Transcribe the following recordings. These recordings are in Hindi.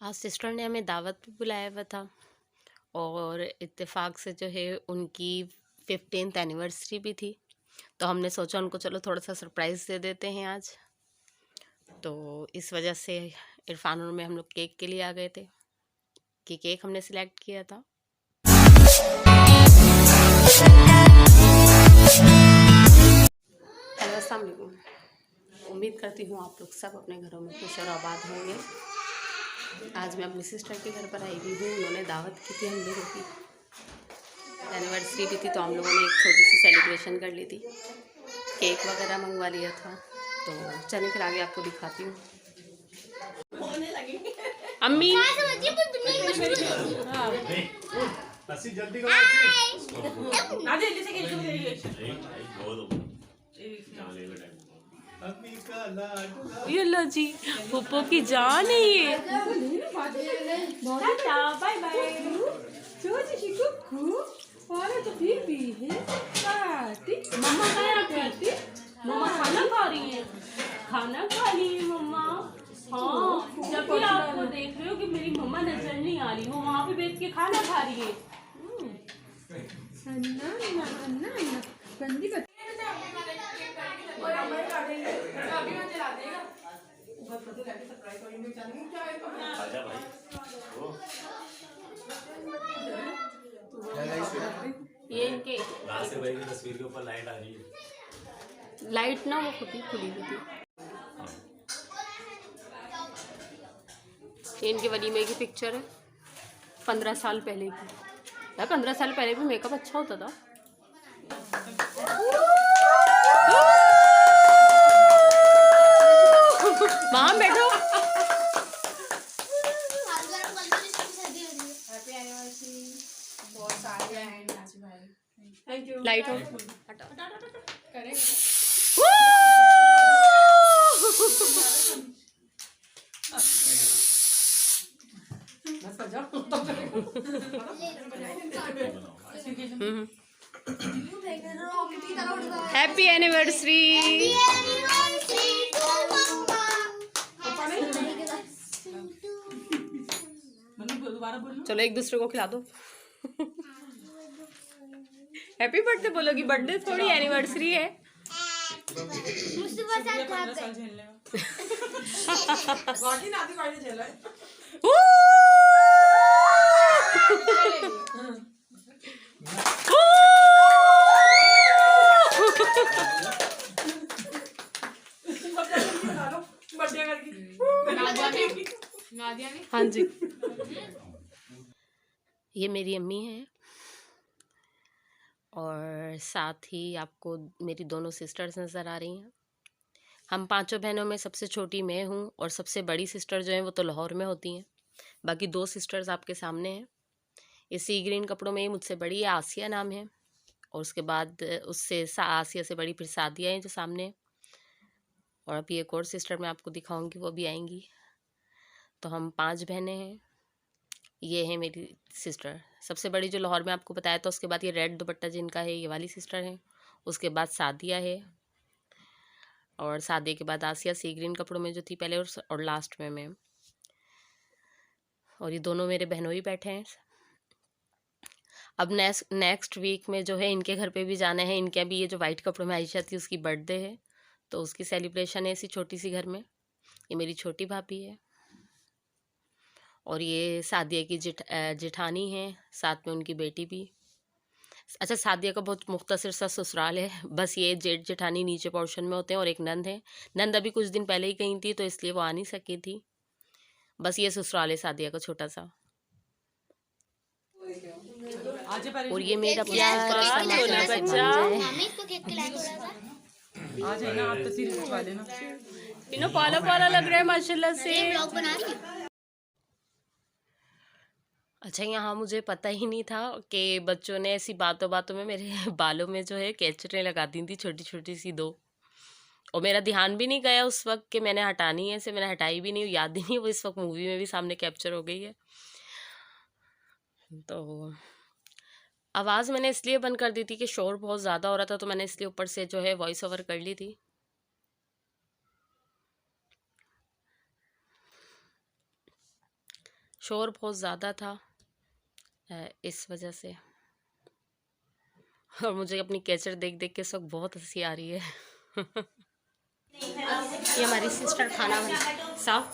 आज सिस्टर ने हमें दावत पे बुलाया हुआ था और इत्तेफाक से जो है उनकी 15th एनिवर्सरी भी थी, तो हमने सोचा उनको चलो थोड़ा सा सरप्राइज़ दे देते हैं आज। तो इस वजह से इरफान और मैं हम लोग केक के लिए आ गए थे कि केक हमने सिलेक्ट किया था। हेलो, अस्सलाम वालेकुम। उम्मीद करती हूँ आप लोग सब अपने घरों में खुश और आबाद होंगे। आज मैं अपनी सिस्टर के घर पर आई हुई हूँ। उन्होंने दावत की थी हम लोगों की, एनिवर्सरी भी थी, तो हम लोगों ने एक छोटी सी सेलिब्रेशन कर ली थी, केक वगैरह मंगवा लिया था। तो चलिए फिर आगे आपको दिखाती हूँ। अम्मी ये लो जी, पुप्पो की जान है ये। Bye bye. मम्मा कहाँ थी? मम्मा खाना खा रही है, खाना खा रही है मम्मा। हाँ, जब भी आपको देख रहे हो कि मेरी मम्मा नजर नहीं आ रही, वो वहाँ पे बैठ के खाना खा रही है। ये इनके भाई की तस्वीर के ऊपर लाइट आ रही है। लाइट ना वो खुद ही खुली हुई थी। ये इनके वलीमे की पिक्चर है 15 साल पहले की। यार 15 साल पहले भी मेकअप अच्छा होता था। वहाँ बैठो। Light off happy anniversary. चलो एक दूसरे को खिला दो। हैप्पी बर्थडे बोलोगी? बर्थडे थोड़ी एनिवर्सरी है। हाँ जी, ये मेरी अम्मी है और साथ ही आपको मेरी दोनों सिस्टर्स नज़र आ रही हैं। हम पांचों बहनों में सबसे छोटी मैं हूँ और सबसे बड़ी सिस्टर जो है वो तो लाहौर में होती हैं। बाकी दो सिस्टर्स आपके सामने हैं। ये सी ग्रीन कपड़ों में मुझसे बड़ी है, आसिया नाम है, और उसके बाद उससे आसिया से बड़ी फिर सादिया है जो सामने। और अभी एक और सिस्टर मैं आपको दिखाऊंगी, वो भी आएंगी। तो हम 5 बहनें हैं। ये है मेरी सिस्टर सबसे बड़ी जो लाहौर में आपको बताया था। उसके बाद ये रेड दुपट्टा जिनका है ये वाली सिस्टर है। उसके बाद सादिया है और सादिया के बाद आसिया सी ग्रीन कपड़ों में जो थी पहले, और लास्ट में मैं। और ये दोनों मेरे बहनों ही बैठे हैं। अब नेक्स्ट वीक में जो है इनके घर पे भी जाना है। इनके अभी ये जो वाइट कपड़ों में आयशा थी उसकी बर्थडे है, तो उसकी सेलिब्रेशन है इसी छोटी सी घर में। ये मेरी छोटी भाभी है और ये सादिया की जेठानी है, साथ में उनकी बेटी भी। अच्छा, सादिया का बहुत मुख्तसर सा ससुराल है, बस ये जेठ जेठानी नीचे पोर्शन में होते हैं और एक नंद है। नंद अभी कुछ दिन पहले ही गई थी तो इसलिए वो आ नहीं सकी थी। बस ये ससुराल है सादिया का छोटा सा। और ये मेरा प्यारा सा मासूम से भांजा है। इन्हों पाला पाला लग रहा है माशाल्लाह से। अच्छा, यहाँ मुझे पता ही नहीं था कि बच्चों ने ऐसी बातों बातों में मेरे बालों में जो है कैचरें लगा दी थी, छोटी छोटी सी 2। और मेरा ध्यान भी नहीं गया उस वक्त कि मैंने हटानी है, से मैंने हटाई भी नहीं, याद ही नहीं। वो इस वक्त मूवी में भी सामने कैप्चर हो गई है। तो आवाज़ मैंने इसलिए बंद कर दी थी कि शोर बहुत ज़्यादा हो रहा था, तो मैंने इसलिए ऊपर से जो है वॉइस ओवर कर ली थी। शोर बहुत ज़्यादा था इस वजह से। और मुझे अपनी कैचर देख देख के सब बहुत हंसी आ रही है। ये हमारी सिस्टर खाना बना साहब,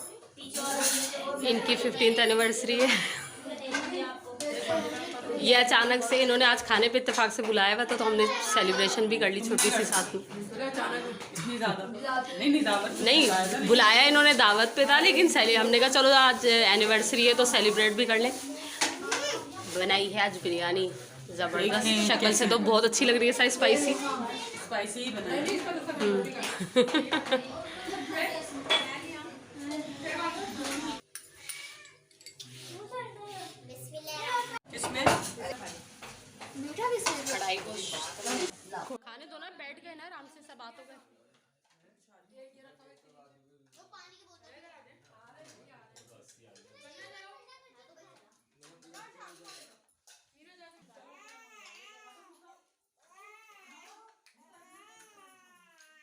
इनकी 15th एनिवर्सरी है। ये अचानक से इन्होंने आज खाने पे इत्तेफाक से बुलाया हुआ था, तो हमने सेलिब्रेशन भी कर ली छोटी सी साथ में। नहीं बुलाया इन्होंने, दावत पे था, लेकिन हमने कहा चलो आज एनिवर्सरी है तो सेलिब्रेट भी कर लें। बनाई है आज बिरयानी ज़बरदस्त, शक्ल से तो बहुत अच्छी लग रही है, स्पाइसी स्पाइसी ही बनाई। इसमें कढ़ाई को खाने दो ना, बैठ गए ना आराम से, सब बात हो गए।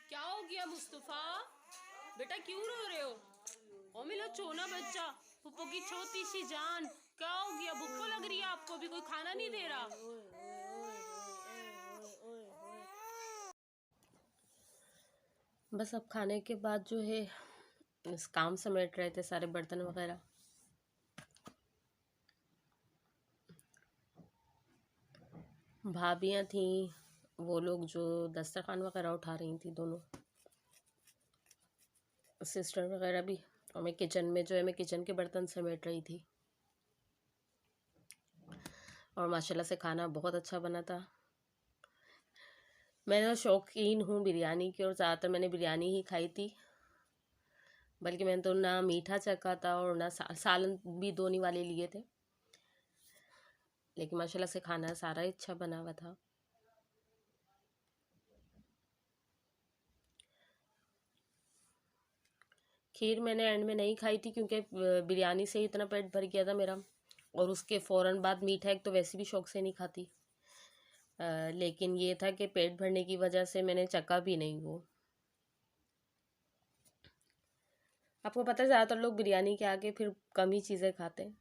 क्या हो गया मुस्तफा बेटा, क्यों रो रहे हो? ओ मिलो चोना बच्चा, पुप्पो की छोटी सी जान, क्या हो गया? भूख तो लग रही है आपको भी, कोई खाना नहीं दे रहा? बस अब खाने के बाद जो है इस काम समेट रहे थे, सारे बर्तन वगैरह। भाभियाँ थी, वो लोग जो दस्तरखान वगैरह उठा रही थी, दोनों सिस्टर वगैरह भी, और मैं किचन में जो है मैं किचन के बर्तन समेट रही थी। और माशाल्लाह से खाना बहुत अच्छा बना था। मैं ना शौकीन हूँ बिरयानी की, और ज़्यादातर मैंने बिरयानी ही खाई थी, बल्कि मैंने तो ना मीठा चखा था और ना सालन भी दोनी वाले लिए थे, लेकिन माशाल्लाह से खाना सारा ही अच्छा बना हुआ था। खीर मैंने एंड में नहीं खाई थी, क्योंकि बिरयानी से ही इतना पेट भर गया था मेरा, और उसके फ़ौरन बाद मीठा एक तो वैसे भी शौक से नहीं खाती। लेकिन ये था कि पेट भरने की वजह से मैंने चखा भी नहीं वो। आपको पता है ज़्यादातर लोग बिरयानी के आगे फिर कम ही चीज़ें खाते हैं।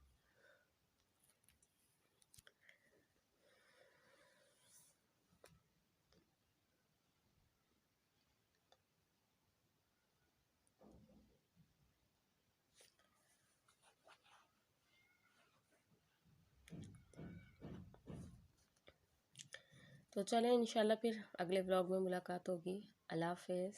तो चलें, इंशाल्लाह फिर अगले व्लॉग में मुलाकात होगी। अल्लाह हाफ़िज़।